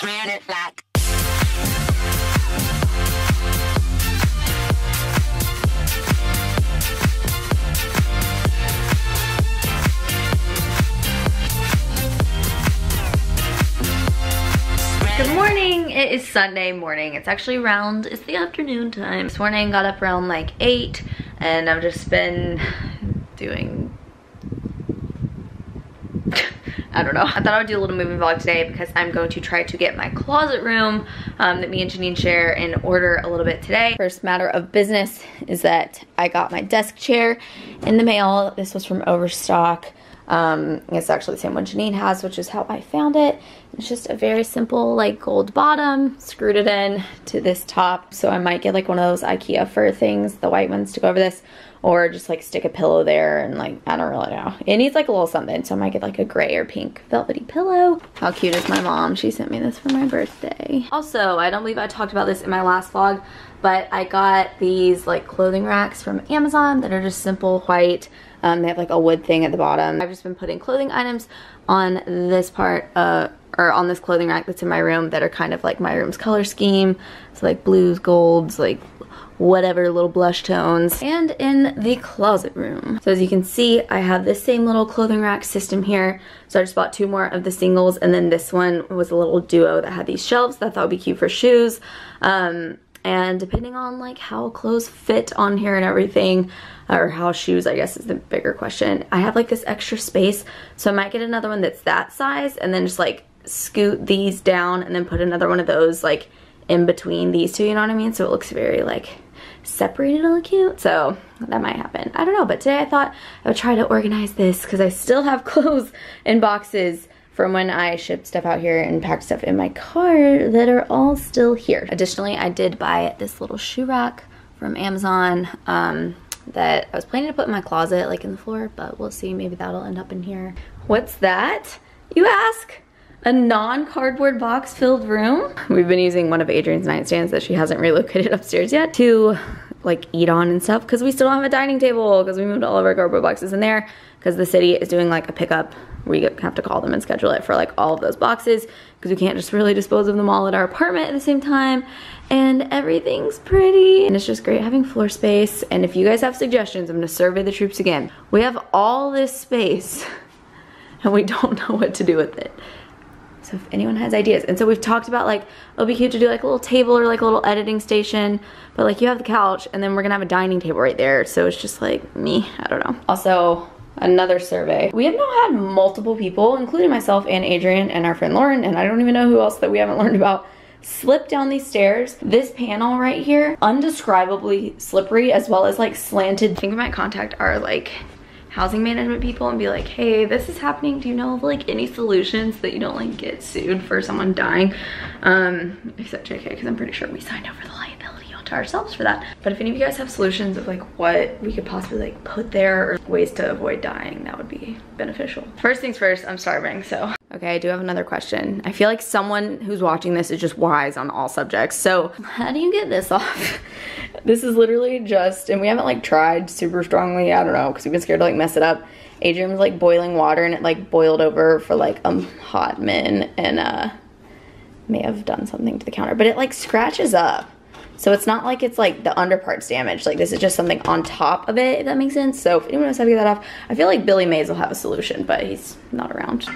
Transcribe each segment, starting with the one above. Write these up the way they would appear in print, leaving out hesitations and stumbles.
Good morning, it is Sunday morning. It's actually it's the afternoon time. This morning got up around like 8 and I've just been doing, I don't know. I thought I would do a little moving vlog today because I'm going to try to get my closet room that me and Janine share in order a little bit today. First matter of business is that I got my desk chair in the mail. This was from Overstock. It's actually the same one Janine has, which is how I found it. It's just a very simple like gold bottom, screwed it in to this top. So I might get like one of those IKEA fur things, the white ones, to go over this, or just like stick a pillow there and like, I don't really know. It needs like a little something, so I might get like a gray or pink velvety pillow. How cute is my mom? She sent me this for my birthday. Also, I don't believe I talked about this in my last vlog, but I got these like clothing racks from Amazon that are just simple white. They have like a wood thing at the bottom. I've just been putting clothing items on this part, or on this clothing rack that's in my room that are kind of like my room's color scheme. So like blues, golds, like whatever little blush tones. And in the closet room. So as you can see, I have this same little clothing rack system here. So I just bought 2 more of the singles, and then this one was a little duo that had these shelves that I thought would be cute for shoes. And depending on like how clothes fit on here and everything, or how shoes, I guess, is the bigger question, I have like this extra space, so I might get another one that's that size and then just like scoot these down and then put another one of those like in between these two, you know what I mean? So it looks very like separated and cute. So that might happen. I don't know, but today I thought I would try to organize this because I still have clothes in boxes from when I shipped stuff out here and packed stuff in my car that are all still here. Additionally, I did buy this little shoe rack from Amazon that I was planning to put in my closet, like in the floor, but we'll see, maybe that'll end up in here. What's that, you ask? A non-cardboard box filled room? We've been using one of Adrian's nightstands that she hasn't relocated upstairs yet to like eat on and stuff, because we still don't have a dining table because we moved all of our cardboard boxes in there because the city is doing like a pickup where you have to call them and schedule it for like all of those boxes because we can't just really dispose of them all at our apartment at the same time. And everything's pretty and it's just great having floor space. And if you guys have suggestions, I'm gonna survey the troops again. We have all this space and we don't know what to do with it. So if anyone has ideas. And so we've talked about like, it'll be cute to do like a little table or like a little editing station, but like you have the couch and then we're gonna have a dining table right there. So it's just like me, I don't know. Also, another survey. We have now had multiple people, including myself and Adrian and our friend Lauren, and I don't even know who else that we haven't learned about, slip down these stairs. This panel right here, undescribably slippery as well as like slanted. I think we might contact our like housing management people and be like, hey, this is happening. Do you know of like any solutions that you don't like get sued for someone dying? Except JK, because I'm pretty sure we signed over the liability onto ourselves for that. But if any of you guys have solutions of like what we could possibly like put there or ways to avoid dying, that would be beneficial. First things first, I'm starving, so. Okay, I do have another question. I feel like someone who's watching this is just wise on all subjects. So how do you get this off? This is literally just, and we haven't like tried super strongly, I don't know, because we've been scared to like mess it up. Adrian was like boiling water and it like boiled over for like a hot minute and may have done something to the counter, but it like scratches up. So it's not like it's like the underpart's damaged. Like this is just something on top of it, if that makes sense. So if anyone knows how to get that off, I feel like Billy Mays will have a solution, but he's not around.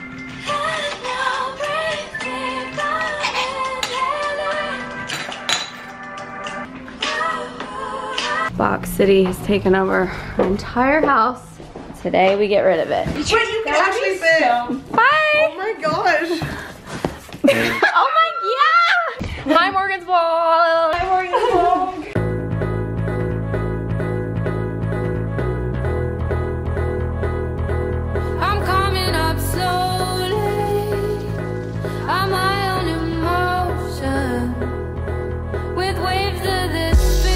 Box City has taken over our entire house. Today we get rid of it. Wait, you can actually fit. Bye! Oh my gosh. Oh my, yeah! Hi Morgan's vlog! Hi Morgan's vlog. I'm coming up slowly. I'm high on emotion. With waves of this feeling.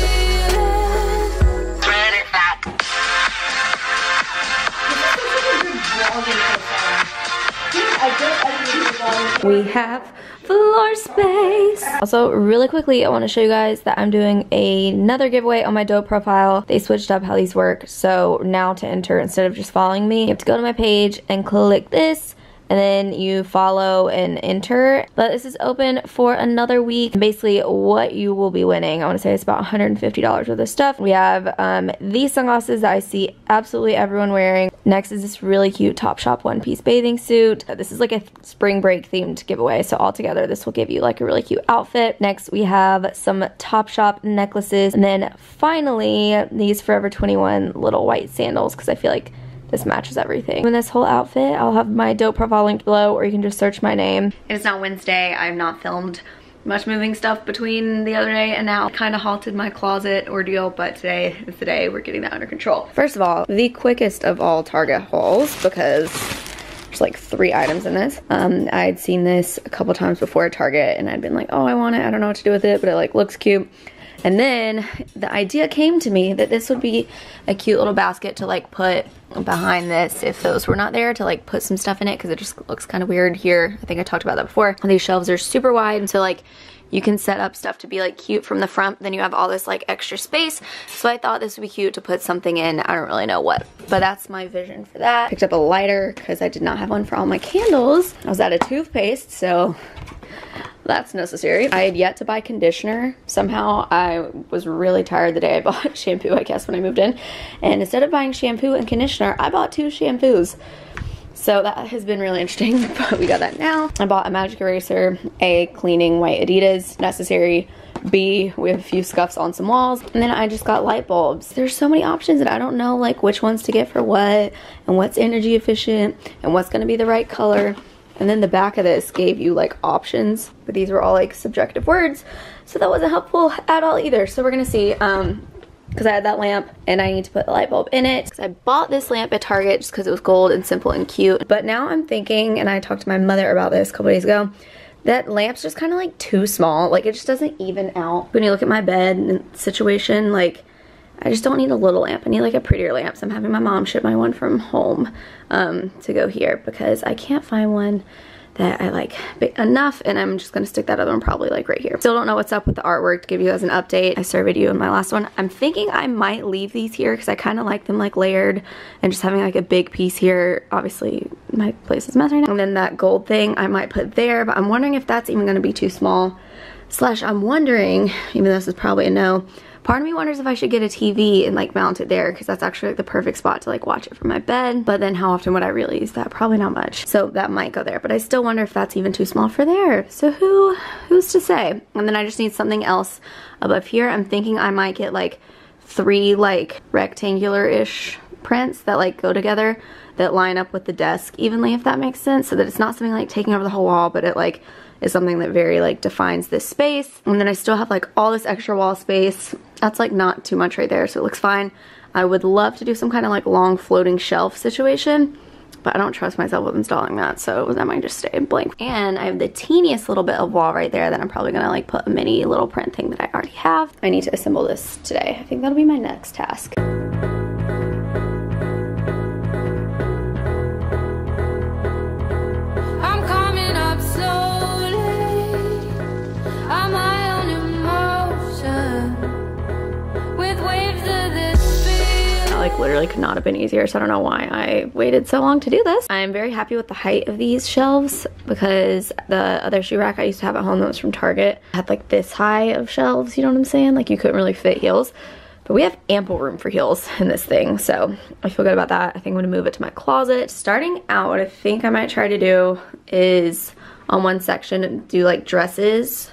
We have floor space. Also, really quickly, I want to show you guys that I'm doing another giveaway on my DOTE profile. They switched up how these work. So now to enter, instead of just following me, you have to go to my page and click this and then you follow and enter. But this is open for another week. Basically what you will be winning, I want to say it's about $150 worth of stuff. We have these sunglasses that I see absolutely everyone wearing. Next is this really cute Topshop one-piece bathing suit. This is like a spring break themed giveaway, so altogether this will give you like a really cute outfit. Next we have some Topshop necklaces, and then finally these Forever 21 little white sandals, because I feel like this matches everything. In this whole outfit, I'll have my DOTE profile linked below, or you can just search my name. It's now Wednesday. I've not filmed much moving stuff between the other day and now. Kind of halted my closet ordeal, but today is the day we're getting that under control. First of all, the quickest of all Target hauls, because there's like 3 items in this. I'd seen this a couple times before at Target and I'd been like, oh, I want it, I don't know what to do with it, but it like looks cute. And then the idea came to me that this would be a cute little basket to like put behind this if those were not there, to like put some stuff in it, because it just looks kind of weird here. I think I talked about that before. These shelves are super wide, and so like you can set up stuff to be like cute from the front, then you have all this like extra space. So I thought this would be cute to put something in. I don't really know what, but that's my vision for that. Picked up a lighter because I did not have one for all my candles. I was out of toothpaste, so that's necessary. I had yet to buy conditioner. Somehow I was really tired the day I bought shampoo, I guess, when I moved in. And instead of buying shampoo and conditioner, I bought 2 shampoos. So that has been really interesting, but we got that now. I bought a magic eraser, A, cleaning white Adidas, necessary. B, we have a few scuffs on some walls. And then I just got light bulbs. There's so many options that I don't know like which ones to get for what, and what's energy efficient, and what's gonna be the right color. And then the back of this gave you like options, but these were all like subjective words, so that wasn't helpful at all either. So we're gonna see, because I had that lamp and I need to put a light bulb in it. Because I bought this lamp at Target just because it was gold and simple and cute. But now I'm thinking, and I talked to my mother about this a couple days ago, that lamp's just kind of like too small. Like it just doesn't even out. When you look at my bed and situation, like I just don't need a little lamp. I need like a prettier lamp. So I'm having my mom ship my one from home to go here, because I can't find one that I like big enough, and I'm just gonna stick that other one probably like right here. Still don't know what's up with the artwork. To give you guys an update, I surveyed you in my last one. I'm thinking I might leave these here because I kind of like them like layered, and just having like a big piece here. Obviously my place is a mess right now. And then that gold thing I might put there, but I'm wondering if that's even gonna be too small. Slash I'm wondering, even though this is probably a no, part of me wonders if I should get a TV and like mount it there, because that's actually like the perfect spot to like watch it from my bed. But then how often would I really use that? Probably not much. So that might go there, but I still wonder if that's even too small for there. So who's to say? And then I just need something else above here. I'm thinking I might get like 3 like rectangular-ish prints that like go together, that line up with the desk evenly, if that makes sense, so that it's not something like taking over the whole wall, but it like is something that very like defines this space. And then I still have like all this extra wall space. That's like not too much right there, so it looks fine. I would love to do some kind of like long floating shelf situation, but I don't trust myself with installing that, so that might just stay blank. And I have the teeniest little bit of wall right there that I'm probably gonna like put a mini little print thing that I already have. I need to assemble this today. I think that'll be my next task. I'm coming up slowly. I'm my own emotion with waves of this feeling. That like literally could not have been easier, so I don't know why I waited so long to do this. I'm very happy with the height of these shelves, because the other shoe rack I used to have at home that was from Target had like this high of shelves, you know what I'm saying? Like you couldn't really fit heels. But we have ample room for heels in this thing, so I feel good about that. I think I'm gonna move it to my closet. Starting out, what I think I might try to do is on one section do like dresses,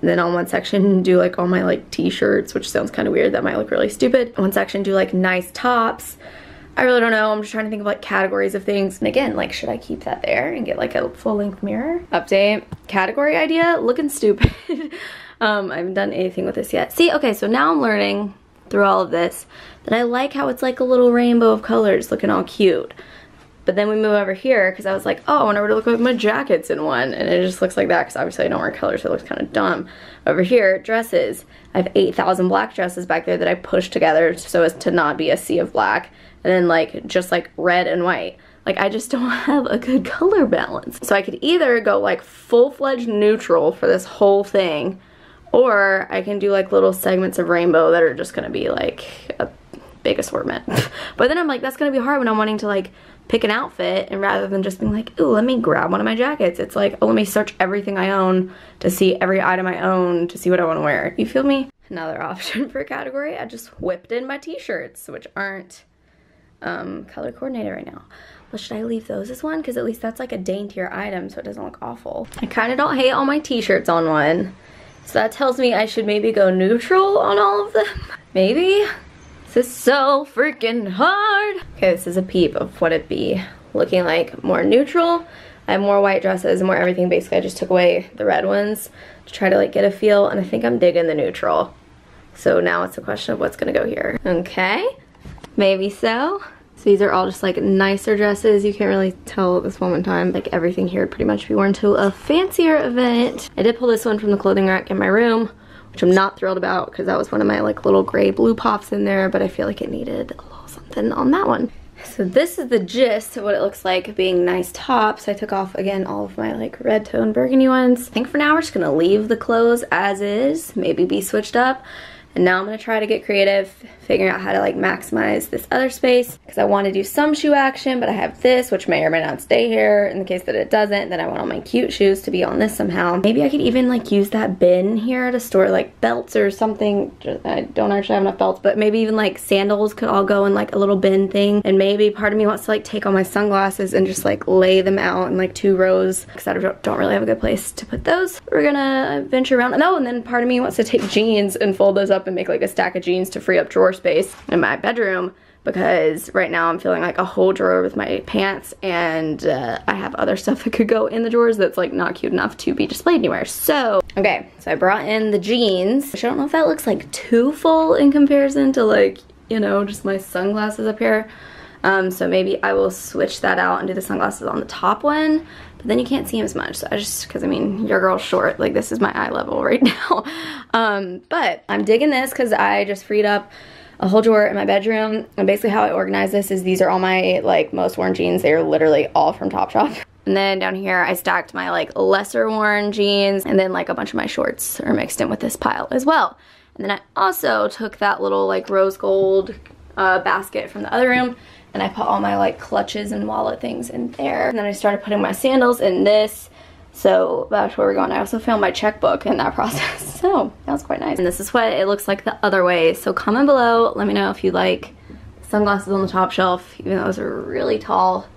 and then on one section do like all my like t-shirts, which sounds kind of weird. That might look really stupid. One section do like nice tops. I really don't know. I'm just trying to think of like categories of things. And again, like should I keep that there and get like a full-length mirror? Update. Category idea, looking stupid. I haven't done anything with this yet. See, okay, so now I'm learning through all of this that I like how it's like a little rainbow of colors looking all cute. But then we move over here because I was like, oh, I wonder what it looks like my jackets in one, and it just looks like that because obviously I don't wear colors, so it looks kind of dumb. Over here, dresses. I have 8,000 black dresses back there that I pushed together so as to not be a sea of black, and then like just like red and white. Like I just don't have a good color balance. So I could either go like full-fledged neutral for this whole thing, or I can do like little segments of rainbow that are just gonna be like a big assortment. But then I'm like, that's gonna be hard when I'm wanting to like pick an outfit, and rather than just being like, ooh, let me grab one of my jackets, it's like, oh, let me search everything I own to see every item I own to see what I want to wear. You feel me? Another option for a category, I just whipped in my t-shirts, which aren't color coordinated right now. But should I leave those as one? Because at least that's like a daintier item so it doesn't look awful. I kind of don't hate all my t-shirts on one. So that tells me I should maybe go neutral on all of them. Maybe? This is so freaking hard. Okay, this is a peep of what it'd be looking like more neutral. I have more white dresses and more everything. Basically, I just took away the red ones to try to like get a feel, and I think I'm digging the neutral. So now it's a question of what's gonna go here. Okay, maybe so. So these are all just like nicer dresses. You can't really tell at this moment in time. Like everything here would pretty much be worn to a fancier event. I did pull this one from the clothing rack in my room, which I'm not thrilled about because that was one of my like little gray blue pops in there, but I feel like it needed a little something on that one. So this is the gist of what it looks like being nice tops. I took off again all of my like red tone burgundy ones. I think for now we're just gonna leave the clothes as is, maybe be switched up. And now I'm gonna try to get creative, figuring out how to like maximize this other space, because I want to do some shoe action, but I have this, which may or may not stay here. In the case that it doesn't, then I want all my cute shoes to be on this somehow. Maybe I could even like use that bin here to store like belts or something. I don't actually have enough belts, but maybe even like sandals could all go in like a little bin thing. And maybe part of me wants to like take all my sunglasses and just like lay them out in like 2 rows, because I don't really have a good place to put those. We're gonna venture around. Oh, and then part of me wants to take jeans and fold those up and make like a stack of jeans to free up drawer space in my bedroom, because right now I'm feeling like a whole drawer with my pants, and I have other stuff that could go in the drawers that's like not cute enough to be displayed anywhere. So okay, so I brought in the jeans, which I don't know if that looks like too full in comparison to like, you know, just my sunglasses up here. So maybe I will switch that out and do the sunglasses on the top one, but then you can't see them as much. So I just, because I mean, your girl's short, like this is my eye level right now. But I'm digging this because I just freed up a whole drawer in my bedroom. And basically how I organize this is these are all my like most worn jeans. They are literally all from Topshop. And then down here I stacked my like lesser worn jeans, and then like a bunch of my shorts are mixed in with this pile as well. And then I also took that little like rose gold basket from the other room, and I put all my like clutches and wallet things in there. And then I started putting my sandals in this. So that's where we're going. I also found my checkbook in that process. So that was quite nice. And this is what it looks like the other way. So comment below, let me know if you like sunglasses on the top shelf, even though those are really tall,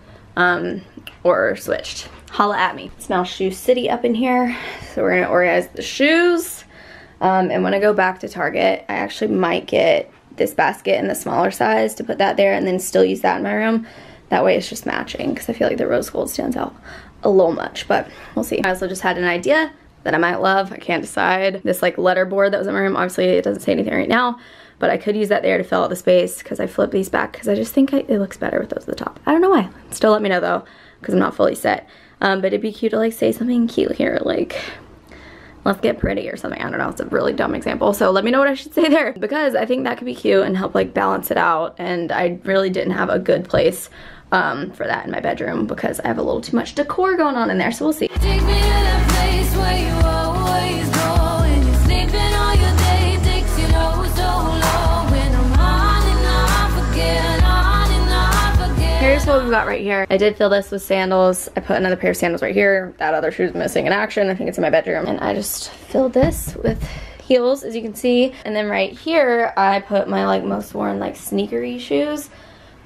or switched. Holla at me. It's now Shoe City up in here. So we're gonna organize the shoes. And when I go back to Target, I actually might get this basket in the smaller size to put that there, and then still use that in my room. That way it's just matching, because I feel like the rose gold stands out a little much, but we'll see. I also just had an idea that I might love. I can't decide. This like letter board that was in my room, obviously it doesn't say anything right now, but I could use that there to fill out the space, because I flip these back because I just think it looks better with those at the top. I don't know why. Still let me know though, because I'm not fully set. But it'd be cute to like say something cute here, like let's get pretty or something. I don't know, it's a really dumb example. So let me know what I should say there, because I think that could be cute and help like balance it out. And I really didn't have a good place for that in my bedroom, because I have a little too much decor going on in there. So we'll see. Take me to that place where you always go, and you're sleeping all your day, takes you so long. When I'm on and off again, on and off again. Here's what we've got right here. I did fill this with sandals. I put another pair of sandals right here. That other shoe's missing in action. I think it's in my bedroom. And I just filled this with heels, as you can see. And then right here, I put my like most worn like sneakery shoes.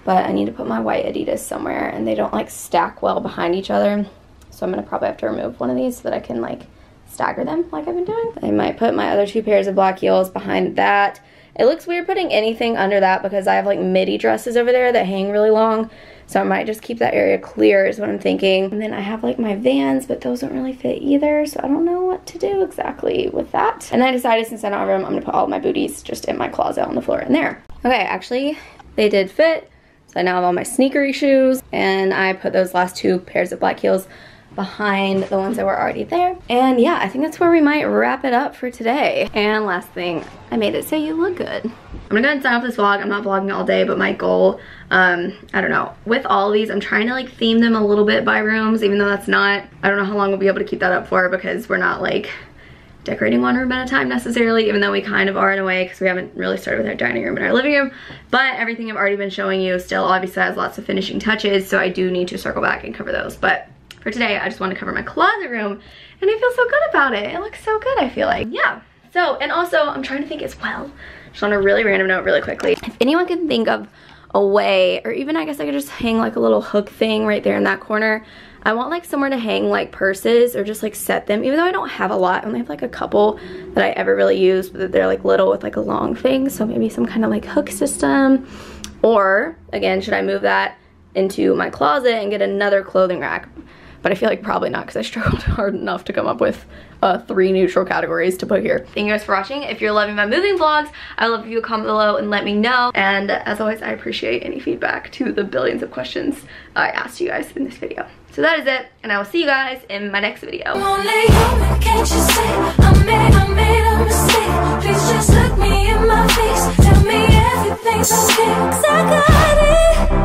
But I need to put my white Adidas somewhere, and they don't like stack well behind each other. So I'm gonna probably have to remove one of these so that I can like stagger them like I've been doing. I might put my other 2 pairs of black heels behind that. It looks weird putting anything under that because I have like midi dresses over there that hang really long. So I might just keep that area clear is what I'm thinking. And then I have like my Vans, but those don't really fit either. So I don't know what to do exactly with that. And I decided since I don't have room, I'm gonna put all my booties just in my closet on the floor in there. Okay, actually they did fit. So I now have all my sneakery shoes, and I put those last 2 pairs of black heels behind the ones that were already there. And yeah, I think that's where we might wrap it up for today. And last thing, I made it so you look good. I'm gonna go ahead and sign off this vlog. I'm not vlogging all day, but my goal, I don't know, with all of these, I'm trying to like theme them a little bit by rooms, even though that's not, I don't know how long we'll be able to keep that up for, because we're not like decorating one room at a time necessarily, even though we kind of are in a way because we haven't really started with our dining room and our living room. But everything I've already been showing you still obviously has lots of finishing touches, so I do need to circle back and cover those. But for today, I just want to cover my closet room, and I feel so good about it. It looks so good, I feel like. Yeah. So, and also, I'm trying to think as well, just on a really random note really quickly, if anyone can think of a way, or even I guess I could just hang like a little hook thing right there in that corner. I want like somewhere to hang like purses or just like set them, even though I don't have a lot. I only have like a couple that I ever really use, but they're like little with like a long thing. So maybe some kind of like hook system. Or again, should I move that into my closet and get another clothing rack? But I feel like probably not, because I struggled hard enough to come up with 3 neutral categories to put here. Thank you guys for watching. If you're loving my moving vlogs, I would love if you would comment below and let me know. And as always, I appreciate any feedback to the billions of questions I asked you guys in this video. So that is it, and I will see you guys in my next video. Only you, can't you see I made a mistake? Please just look me in my face, tell me everything's okay, 'cause I got it.